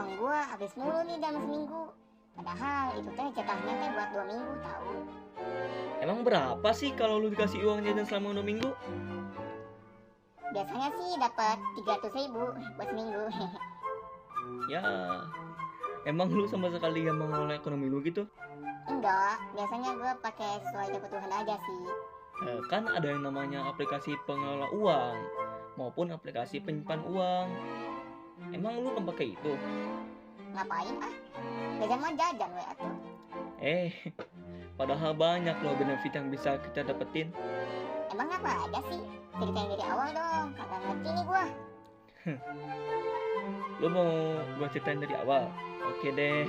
uang gua habis mulu nih dalam seminggu. Padahal itu teh jatahnya teh buat 2 minggu tahu. Emang berapa sih kalau lu dikasih uang jajan selama 2 minggu? Biasanya sih dapat 300.000 buat seminggu. Ya, emang lu sama sekali gak mengelola ekonomi lu gitu? Enggak, biasanya gua pakai sesuai kebutuhan aja sih. Kan ada yang namanya aplikasi pengelola uang maupun aplikasi penyimpan uang. Emang lu kan pakai itu? Ngapain ah? Jajan mah jajan we atuh. Padahal banyak loh benefit yang bisa kita dapetin. Emang apa aja sih? Ceritain dari awal dong, kagak ngerti nih gua. Lu mau gua ceritain dari awal? Oke deh,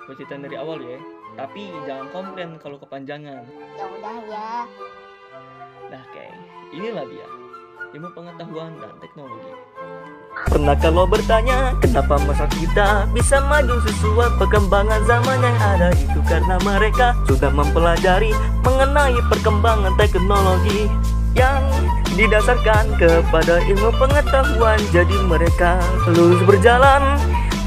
gua ceritain dari awal ya. Tapi jangan komplain kalau kepanjangan. Ya udah ya. Nah, inilah dia ilmu pengetahuan dan teknologi. Pernah kalau bertanya kenapa masa kita bisa maju sesuai perkembangan zaman yang ada? Itu karena mereka sudah mempelajari mengenai perkembangan teknologi yang didasarkan kepada ilmu pengetahuan. Jadi mereka lurus berjalan,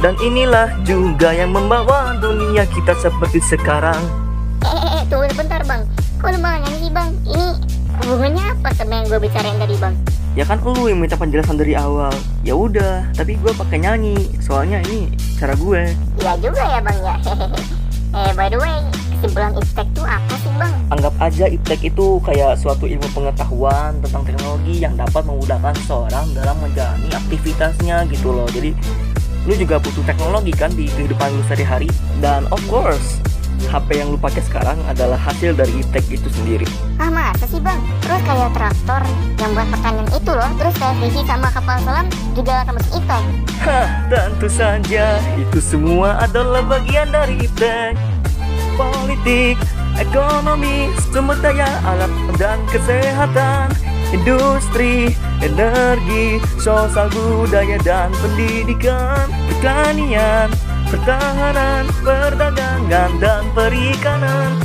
dan inilah juga yang membawa dunia kita seperti sekarang. Tunggu sebentar bang. Kok lu malah nyanyi sih bang? Ini hubungannya apa sama yang gue bicarain tadi bang? Ya kan lu yang minta penjelasan dari awal. Ya udah, tapi gue pakai nyanyi. Soalnya ini cara gue. Iya juga ya bang ya. By the way, kesimpulan iptek tuh apa sih bang? Anggap aja iptek itu kayak suatu ilmu pengetahuan tentang teknologi yang dapat memudahkan seseorang dalam menjalani aktivitasnya gitu loh. Jadi lu juga butuh teknologi kan di kehidupan lu sehari-hari. Dan of course, HP yang lu pakai sekarang adalah hasil dari iptek itu sendiri. Ah masa sih bang? Terus kayak traktor yang buat pertanian itu loh. Terus kayak visi sama kapal selam juga termasuk iptek. Hah, tentu saja itu semua adalah bagian dari iptek. Politik, ekonomi, sumber daya alam dan kesehatan, industri, energi, sosial budaya dan pendidikan, pertanian, pertahanan, perdagangan dan perikanan.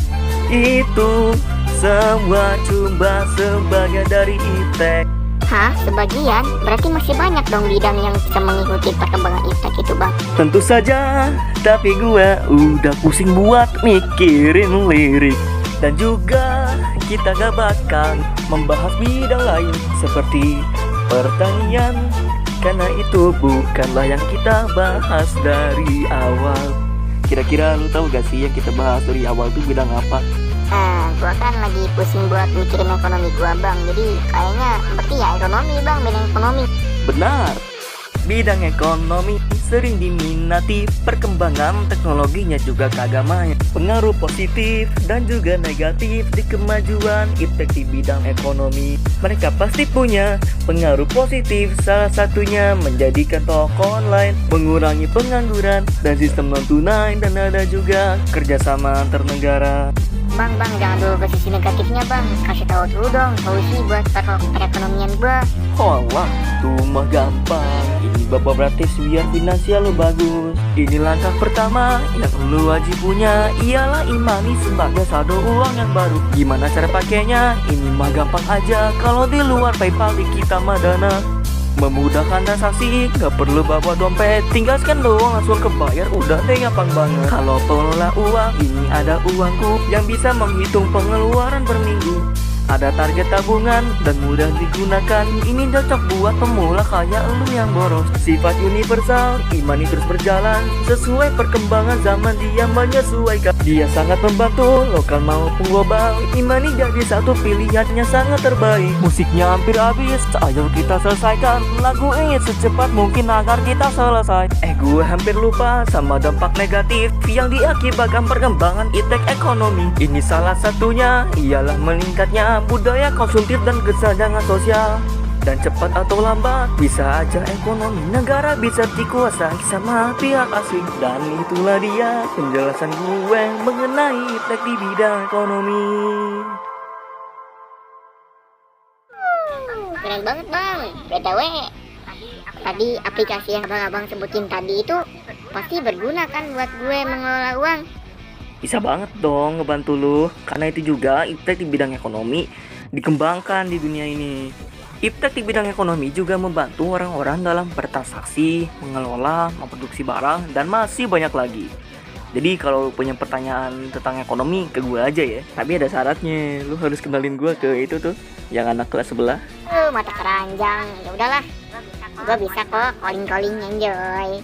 Itu semua cuma sebagian dari iptek. Hah? Sebagian? Berarti masih banyak dong bidang yang bisa mengikuti perkembangan iptek itu bang. Tentu saja, tapi gue udah pusing buat mikirin lirik. Dan juga kita gak bakal membahas bidang lain seperti pertanian, karena itu bukanlah yang kita bahas dari awal. Kira-kira lu tahu gak sih yang kita bahas dari awal itu bidang apa? Gua kan lagi pusing buat mikirin ekonomi gua bang. Jadi kayaknya berarti ya ekonomi bang, bidang ekonomi. Benar, bidang ekonomi sering diminati, perkembangan teknologinya juga kagak main. Pengaruh positif dan juga negatif di kemajuan iptek di bidang ekonomi. Mereka pasti punya pengaruh positif, salah satunya menjadikan toko online, mengurangi pengangguran dan sistem non tunai, dan ada juga kerjasama antar negara. Bang, jangan dulu ke sisi negatifnya bang. Kasih tahu dulu dong solusi buat perekonomian gua. Walah, tuh mah gampang. Ini bapak tips biar finansial lo bagus. Ini langkah pertama yang lo wajib punya, ialah imani sebagai saldo uang yang baru. Gimana cara pakainya? Ini mah gampang aja. Kalau di luar PayPal di kita mah Dana. Memudahkan transaksi, gak perlu bawa dompet, tinggal scan doang langsung kebayar, udah deh gampang banget. Kalau pengelola uang, ini ada uangku yang bisa menghitung pengeluaran per minggu. Ada target tabungan dan mudah digunakan. Ini cocok buat pemula kayak lu yang boros. Sifat universal, imani terus berjalan sesuai perkembangan zaman, dia menyesuaikan. Dia sangat membantu lokal maupun global. Imani jadi satu pilihannya sangat terbaik. Musiknya hampir habis, ayo kita selesaikan lagu ini secepat mungkin agar kita selesai. Gue hampir lupa sama dampak negatif yang diakibatkan perkembangan iptek ekonomi. Ini salah satunya ialah meningkatnya budaya konsumtif dan kesenjangan sosial. Dan cepat atau lambat bisa aja ekonomi negara bisa dikuasai sama pihak asing. Dan itulah dia penjelasan gue mengenai iptek di bidang ekonomi. Keren banget bang. BTW, tadi aplikasi yang abang sebutin tadi itu pasti berguna kan buat gue mengelola uang. Bisa banget dong ngebantu lu, karena itu juga iptek di bidang ekonomi dikembangkan di dunia ini. Iptek di bidang ekonomi juga membantu orang-orang dalam bertransaksi, mengelola, memproduksi barang, dan masih banyak lagi. Jadi kalau lu punya pertanyaan tentang ekonomi ke gue aja ya. Tapi ada syaratnya, lu harus kenalin gue ke itu tuh, yang anak kelas sebelah. Mata keranjang. Ya udahlah. Gua bisa kok calling enjoy.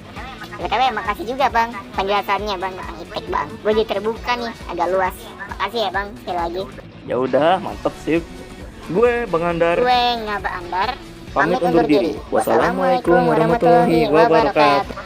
BTW makasih juga bang penjelasannya bang tentang iptek bang. Gue jadi terbuka nih agak luas. Makasih ya bang sekali lagi. Ya udah, mantep sip. Gue Bang Andar. Gue Ngaba Andar. Pamit undur diri. Wassalamualaikum warahmatullahi wabarakatuh.